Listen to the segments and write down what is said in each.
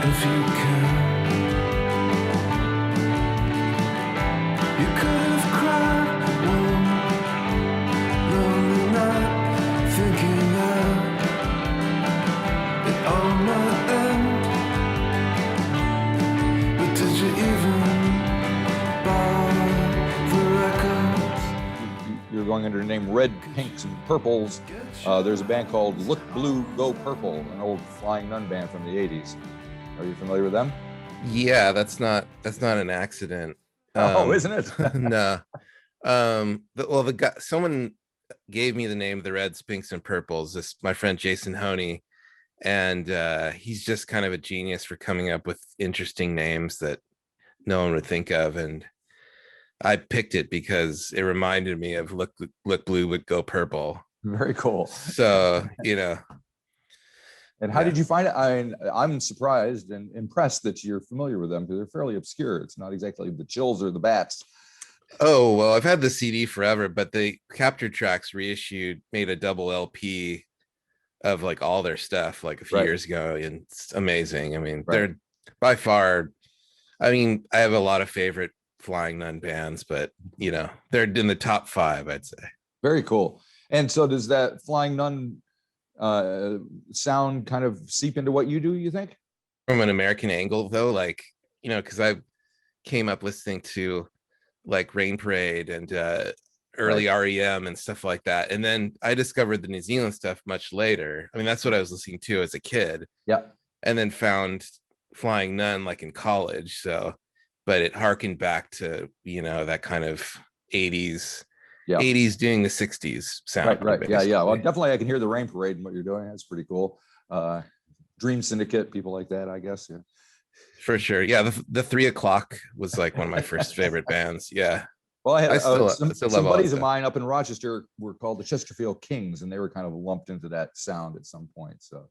if you can. You could have cried one lonely night, thinking that it all might end. But did you even buy the records? You're going under the name Red, Pinks, and Purples. There's a band called Look Blue, Go Purple, an old Flying Nun band from the 80s. Are you familiar with them? Yeah, that's not an accident. Isn't it? No. The guy, someone gave me the name of the Reds, Pinks, and Purples. This my friend Jason Honey, and he's just kind of a genius for coming up with interesting names that no one would think of. And I picked it because it reminded me of Look Blue would Go Purple. Very cool. So, And how did you find it? I'm surprised and impressed that you're familiar with them because they're fairly obscure. It's not exactly the Chills or the Bats. Oh, well, I've had the CD forever, but the Capture Tracks made a double LP of like all their stuff like a few years ago. And it's amazing. I mean, they're by far, I have a lot of favorite Flying Nun bands, but they're in the top 5, I'd say. Very cool. And so does that Flying Nun sound kind of seep into what you do, you think? From an American angle, though, because I came up listening to like Rain Parade and early REM and stuff like that. And then I discovered the New Zealand stuff much later. I mean, that's what I was listening to as a kid. Yeah. And then found Flying Nun like in college. So, but it harkened back to, that kind of 80s. Yeah. 80s doing the 60s sound. Right. Yeah. Well, definitely I can hear the Rain Parade and what you're doing. That's pretty cool. Dream Syndicate, people like that, I guess. Yeah. For sure. Yeah. The 3 O'Clock was like one of my first favorite bands. Yeah. Well, I had some buddies of mine up in Rochester were called the Chesterfield Kings, and they were kind of lumped into that sound at some point. So.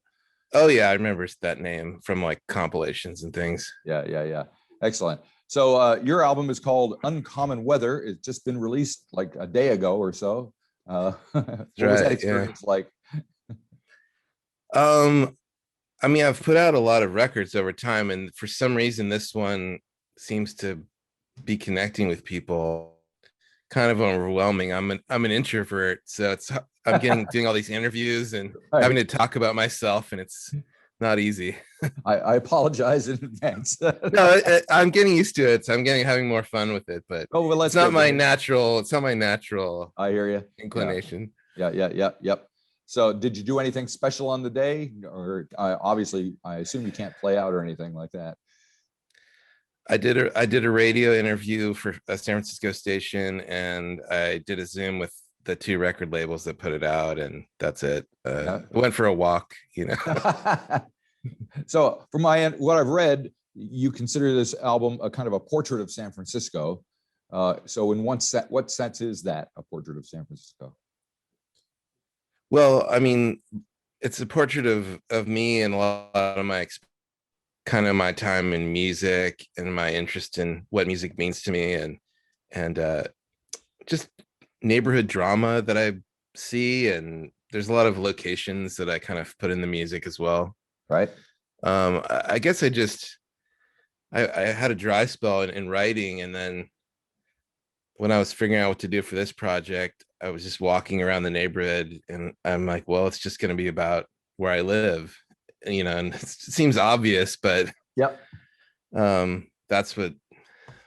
Oh yeah, I remember that name from like compilations and things. Yeah. Excellent. So your album is called Uncommon Weather. It's just been released like a day ago or so. What was that experience like? I've put out a lot of records over time, and for some reason, this one seems to be connecting with people. Kind of overwhelming. I'm an introvert, so I'm doing all these interviews and having to talk about myself, and it's not easy. I apologize in advance. No, I'm getting used to it. So I'm having more fun with it, but it's not my natural. It's not my natural. I hear you. Inclination. Yep. So did you do anything special on the day, or obviously I assume you can't play out or anything like that? I did a radio interview for a San Francisco station, and I did a Zoom with the 2 record labels that put it out, and that's it. I went for a walk, So from my end, what I've read, you consider this album a kind of a portrait of San Francisco. So in what sense is that a portrait of San Francisco? Well, it's a portrait of me and a lot of my kind of my time in music and my interest in what music means to me, and just neighborhood drama that I see, and there's a lot of locations that I kind of put in the music as well. Right. I guess I had a dry spell in writing, and then when I was figuring out what to do for this project, I was just walking around the neighborhood, and I'm like, well, it's just going to be about where I live, and it seems obvious, but yep. That's what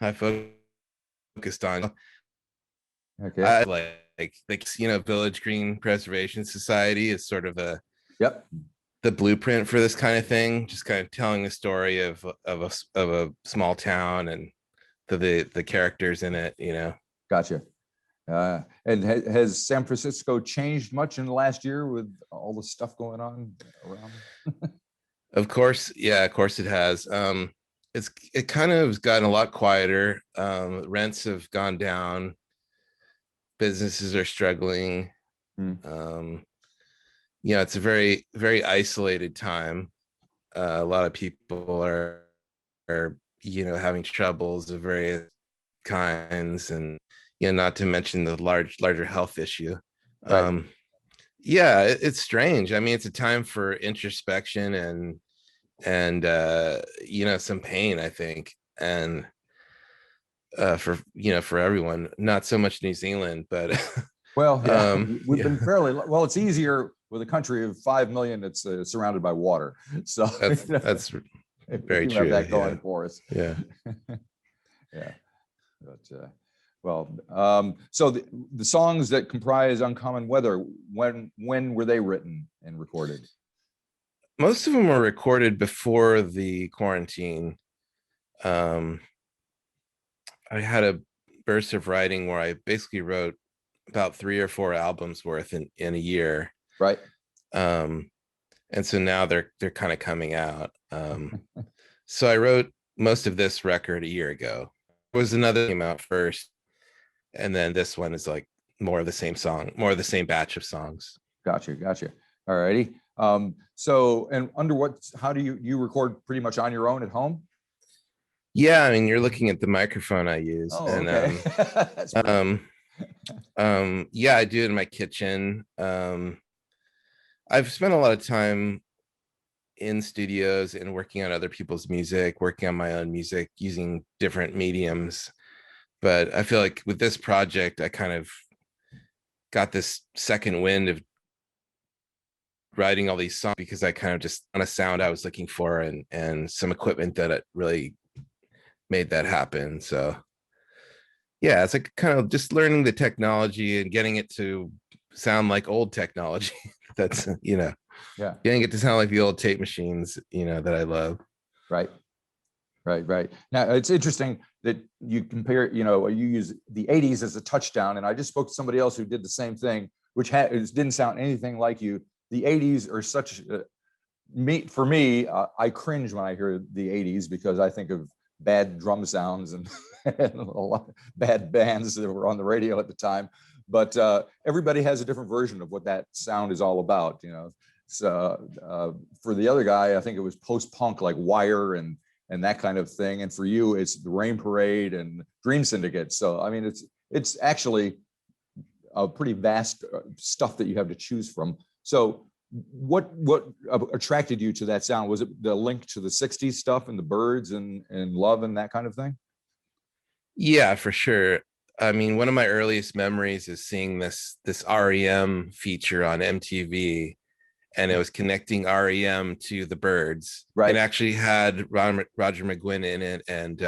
I focused on. Okay. I like Village Green Preservation Society is sort of the blueprint for this kind of thing, just kind of telling the story of a small town and the characters in it, Gotcha. And has San Francisco changed much in the last year with all the stuff going on around? Of course it has. It kind of gotten a lot quieter. Rents have gone down. Businesses are struggling. It's a very, very isolated time. A lot of people are having troubles of various kinds, and not to mention the larger health issue. Right. It's strange. It's a time for introspection and and some pain, I think. And for everyone, not so much New Zealand, but Well, yeah, we've yeah, been fairly well. It's easier with a country of 5 million that's surrounded by water. So that's we very do have true. that going Yeah. for us. Yeah. Yeah. But so the songs that comprise Uncommon Weather, when were they written and recorded? Most of them were recorded before the quarantine. I had a burst of writing where I basically wrote about 3 or 4 albums worth in a year. Right. And so now they're kind of coming out. So I wrote most of this record a year ago. There was another came out first, and then this one is like more of the same song, more of the same batch of songs. Gotcha. All righty. So, and how do you record pretty much on your own at home? Yeah, I mean, you're looking at the microphone I use. Oh, and okay. yeah, I do it in my kitchen. I've spent a lot of time in studios and working on other people's music, working on my own music, using different mediums. But I feel like with this project, I kind of got this second wind of writing all these songs because I kind of just on a sound I was looking for and some equipment that it really made that happen. So yeah, it's like kind of just learning the technology and getting it to sound like old technology. That's yeah, getting it to sound like the old tape machines that I love. Right. Now it's interesting that you compare, you use the 80s as a touchdown, and I just spoke to somebody else who did the same thing, which didn't sound anything like you. The 80s are such for me, I cringe when I hear the 80s because I think of bad drum sounds and a lot of bad bands that were on the radio at the time. But everybody has a different version of what that sound is all about, So for the other guy, I think it was post-punk like Wire and that kind of thing. And for you, it's the Rain Parade and Dream Syndicate. So I mean, it's actually a pretty vast stuff that you have to choose from. So what attracted you to that sound? Was it the link to the 60s stuff and the Byrds and Love and that kind of thing? Yeah, for sure. I mean, one of my earliest memories is seeing this REM feature on MTV, and it was connecting REM to the Byrds. Right. It actually had Roger McGuinn in it and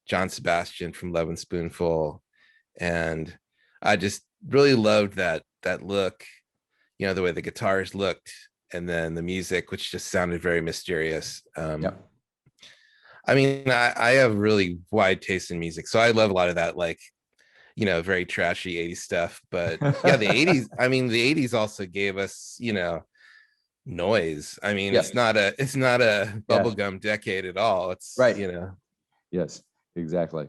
John Sebastian from Love and Spoonful. And I just really loved that look, the way the guitars looked, and then the music, which just sounded very mysterious. Yep. I mean, I have really wide taste in music, so I love a lot of that, like, very trashy 80s stuff. But yeah, the 80s, I mean, the 80s also gave us, noise. I mean, it's not a bubblegum decade at all. It's right. Yes, exactly.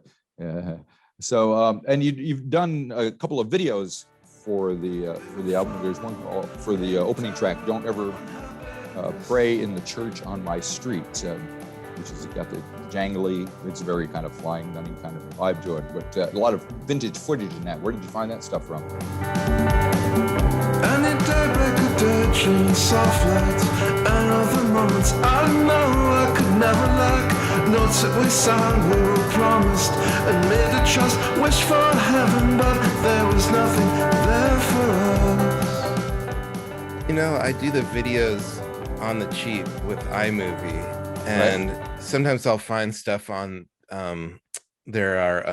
So and you've done a couple of videos for the album. There's one for the opening track, Don't Ever Pray in the Church on My Street, which has got the jangly, it's very kind of flying dunny kind of vibe to it, but a lot of vintage footage in that. Where did you find that stuff from? Any day break a daydream, soft lights, and other moments I know I could never lack. Notes that we sang, we were promised and made a trust, wish for heaven, but there was nothing there for us. I do the videos on the cheap with iMovie, and sometimes I'll find stuff on there are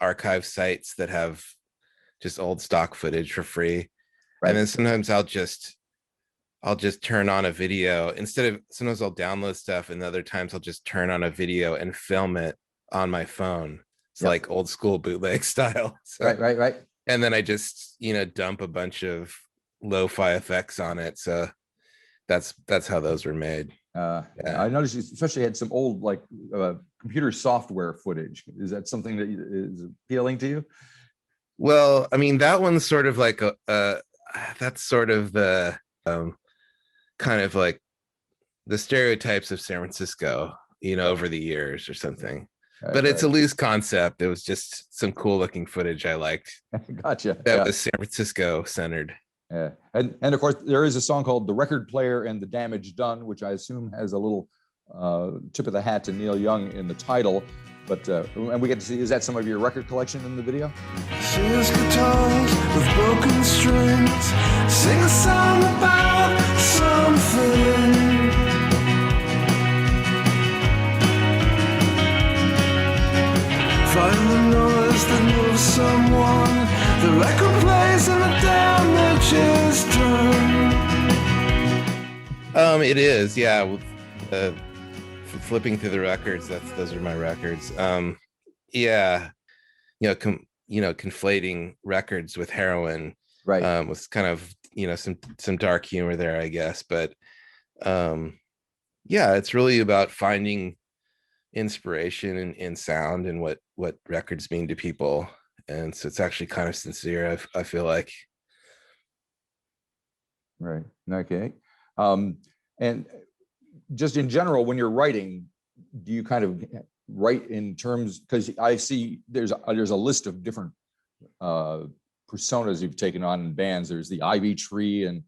archive sites that have just old stock footage for free. Right. And then sometimes I'll just turn on a video sometimes I'll download stuff, and other times I'll just turn on a video and film it on my phone. It's like old school bootleg style. So, right. And then I just, dump a bunch of lo-fi effects on it. So that's how those were made. I noticed you especially had some old computer software footage. Is that something that is appealing to you? Well, I mean, that one's sort of like that's sort of the kind of like the stereotypes of San Francisco, over the years or something. But it's a loose concept. It was just some cool looking footage I liked. Gotcha. That was San Francisco centered. Yeah. And of course there is a song called The Record Player and the Damage Done, which I assume has a little tip of the hat to Neil Young in the title. But and we get to see, is that some of your record collection in the video? Singers, guitars with broken strings, sing a song about something. Find the noise that moves someone. The record plays and the damage is done. It is, yeah. Flipping through the records, those are my records. Yeah, conflating records with heroin, Right. was kind of some dark humor there, I guess. But yeah, it's really about finding inspiration in sound and what records mean to people, and so it's actually kind of sincere. I feel like. Right. Okay. And just in general, when you're writing, do you kind of write in terms, because I see there's a list of different personas you've taken on in bands. There's the ivy tree and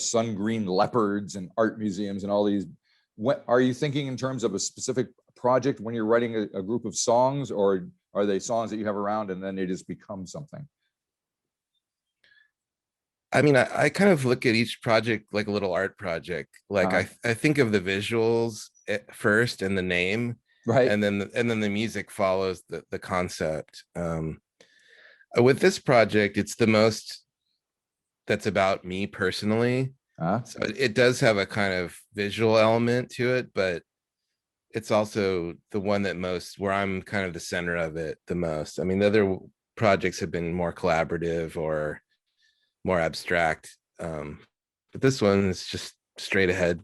sun green leopards and art museums and all these. What are you thinking in terms of a specific project when you're writing a group of songs, or are they songs that you have around and then they just become something? I mean, I kind of look at each project like a little art project. Like I think of the visuals at first and the name, right, and then the music follows the concept. With this project, it's the most that's about me personally. So it does have a kind of visual element to it, but it's also the one that where I'm kind of the center of it the most. I mean, the other projects have been more collaborative or more abstract, but this one is just straight ahead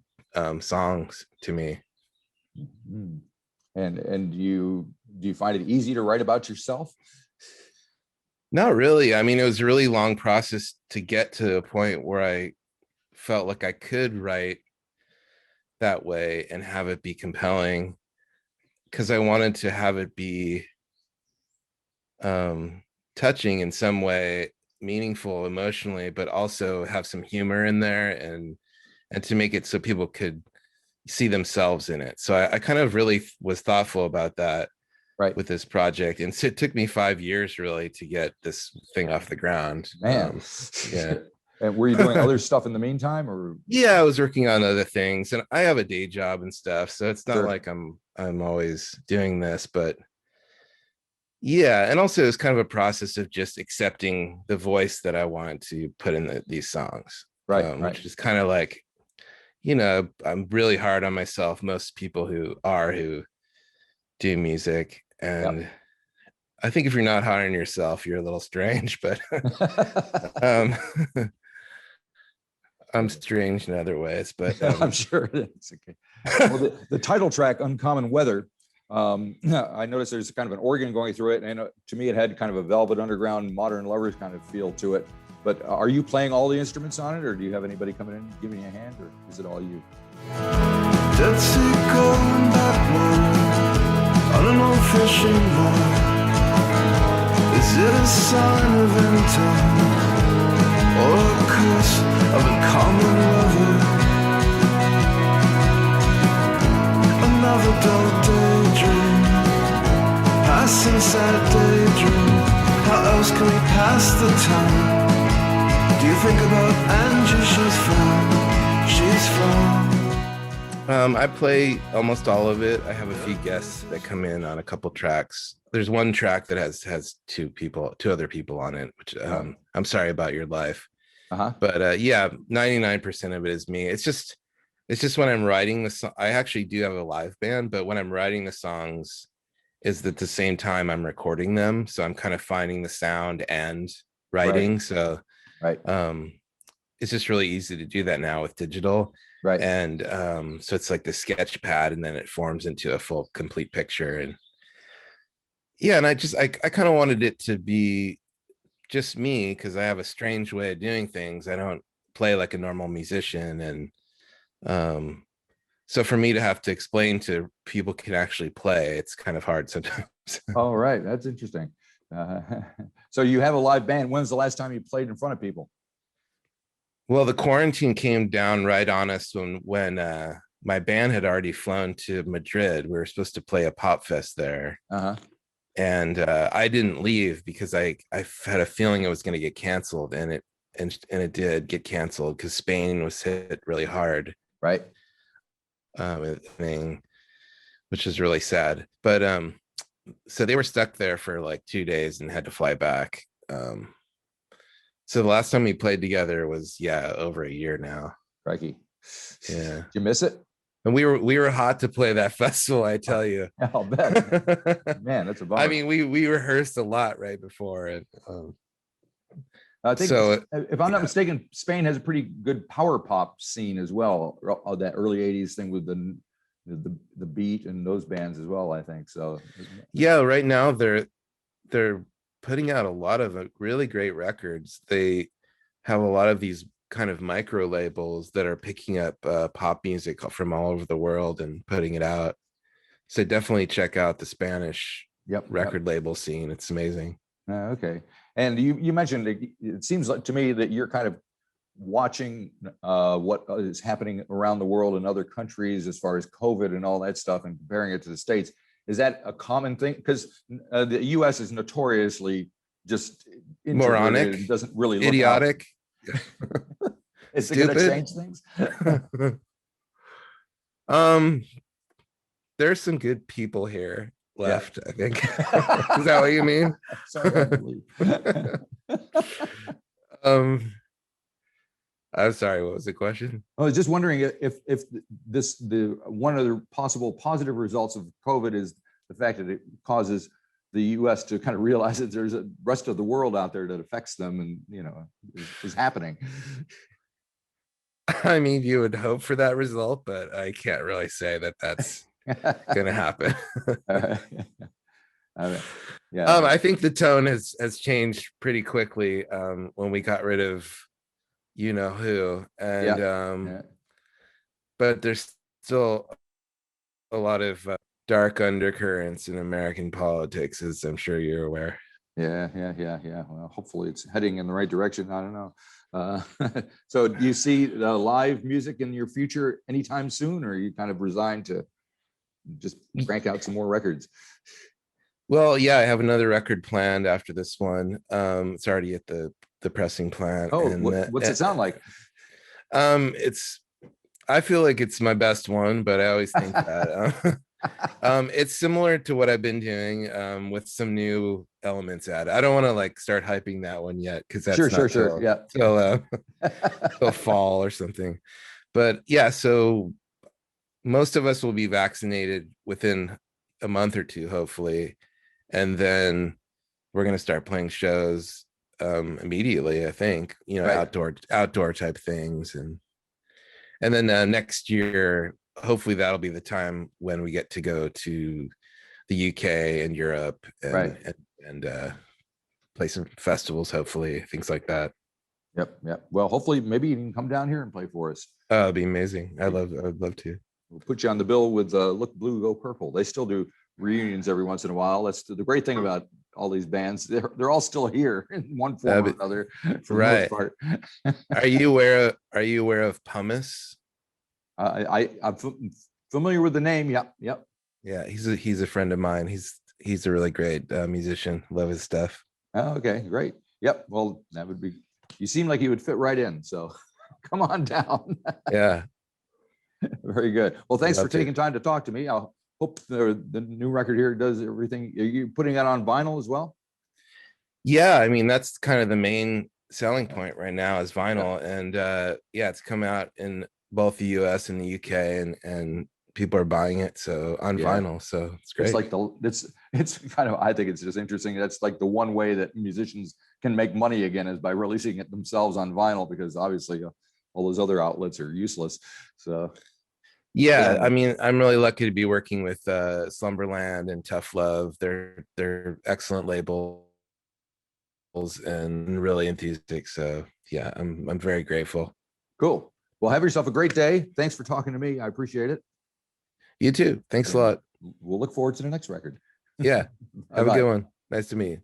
songs to me. Mm-hmm. And do you find it easy to write about yourself? Not really. I mean, it was a really long process to get to a point where I felt like I could write that way and have it be compelling, because I wanted to have it be touching in some way, meaningful emotionally, but also have some humor in there, and to make it so people could see themselves in it. So I kind of really was thoughtful about that, right, with this project, and so it took me 5 years really to get this thing off the ground. Man. Yeah. And were you doing other stuff in the meantime, or? Yeah, I was working on other things, and I have a day job and stuff, so it's not Sure. like I'm always doing this, but yeah. And also it's kind of a process of just accepting the voice that I want to put in these songs, right, which is kind of like, I'm really hard on myself. Most people who do music, and yep. I think if you're not hard on yourself, you're a little strange, but I'm strange in other ways, but I'm sure it is. Okay. Well, the title track, Uncommon Weather, I noticed there's kind of an organ going through it, and to me it had kind of a Velvet Underground, Modern Lovers kind of feel to it. But are you playing all the instruments on it, or do you have anybody coming in giving you a hand, or is it all you? Dead sea going backward on an old fishing line. Is it a sign of end time, or a curse of uncommon weather? Another dull daydream, passing sad daydream. How else can we pass the time? Do you think about Angie? She's fine. I play almost all of it. I have a few guests that come in on a couple tracks. There's one track that has two other people on it, which I'm sorry about your life. But yeah, 99% of it is me. It's just when I'm writing the song, I actually do have a live band, but when I'm writing the songs is at the same time I'm recording them. So I'm kind of finding the sound and writing. Right. So right. It's just really easy to do that now with digital. Right. And so it's like the sketch pad, and then it forms into a full complete picture. And yeah, and I kind of wanted it to be just me, because I have a strange way of doing things. I don't play like a normal musician, and so for me to have to explain to people can actually play, it's kind of hard sometimes. Oh, right. That's interesting. So you have a live band. When's the last time you played in front of people? Well, the quarantine came down right on us when my band had already flown to Madrid. We were supposed to play a pop fest there. Uh-huh. And I didn't leave because I had a feeling it was going to get canceled, and it did get canceled because Spain was hit really hard, Right. Which is really sad. But so they were stuck there for like 2 days and had to fly back. So the last time we played together was over a year now. Crikey. Yeah. Did you miss it? And we were hot to play that festival, I tell you. I'll bet. Man, that's a bummer. I mean, we rehearsed a lot right before it. I think, so if I'm not mistaken, Spain has a pretty good power pop scene as well. That early '80s thing with the Beat and those bands as well, I think. So yeah, right now they're putting out a lot of really great records. They have a lot of these kind of micro labels that are picking up pop music from all over the world and putting it out. So definitely check out the Spanish record label scene. It's amazing. Okay. And you mentioned, it seems like to me that you're kind of watching what is happening around the world in other countries as far as COVID and all that stuff and comparing it to the States. Is that a common thing? Because the US is notoriously just moronic, doesn't really look idiotic. Is it going to change things? There's some good people here left, I think. Is that what you mean? Sorry, I'm sorry, what was the question? I was just wondering if the one of the possible positive results of COVID is the fact that it causes the US to kind of realize that there's a rest of the world out there that affects them and, is happening. I mean, you would hope for that result, but I can't really say that that's going to happen. I think the tone has changed pretty quickly when we got rid of who, and but there's still a lot of dark undercurrents in American politics, as I'm sure you're aware. Yeah. Well, hopefully it's heading in the right direction. I don't know. So do you see the live music in your future anytime soon, or are you kind of resigned to just crank out some more records? Well, yeah, I have another record planned after this one. It's already at the pressing plant. Oh, what's it sound like? I feel like it's my best one, but I always think that it's similar to what I've been doing with some new elements added. I don't want to like start hyping that one yet because that's sure. Yeah. Till fall or something. But yeah, so most of us will be vaccinated within a month or two, hopefully, and then we're going to start playing shows immediately. I think right. outdoor type things, and then next year, hopefully that'll be the time when we get to go to the UK and Europe and play some festivals, hopefully, things like that. Yep. Well, hopefully maybe you can come down here and play for us. It'd be amazing. I'd love to. We'll put you on the bill with Look Blue, Go Purple. They still do reunions every once in a while. That's the great thing about all these bands. They're all still here in one form or another, for the most part. Are you aware of Pumice? I'm familiar with the name. Yep. Yeah, he's a friend of mine. He's a really great musician. Love his stuff. Oh, okay, great. Yep. Well, that would be. You seem like you would fit right in. So, come on down. Yeah. Very good. Well, thanks for taking time to talk to me. I'll hope the new record here does everything. Are you putting that on vinyl as well? Yeah, I mean that's kind of the main selling point right now is vinyl, and it's come out in both the US and the UK, and people are buying it on vinyl, so it's great. It's like it's kind of, I think it's just interesting. That's like the one way that musicians can make money again is by releasing it themselves on vinyl, because obviously all those other outlets are useless. So yeah, I mean, I'm really lucky to be working with Slumberland and Tough Love. They're excellent labels and really enthusiastic. So yeah, I'm very grateful. Cool. Well, have yourself a great day. Thanks for talking to me. I appreciate it. You too. Thanks a lot. We'll look forward to the next record. Yeah. Have a good one. Nice to meet you.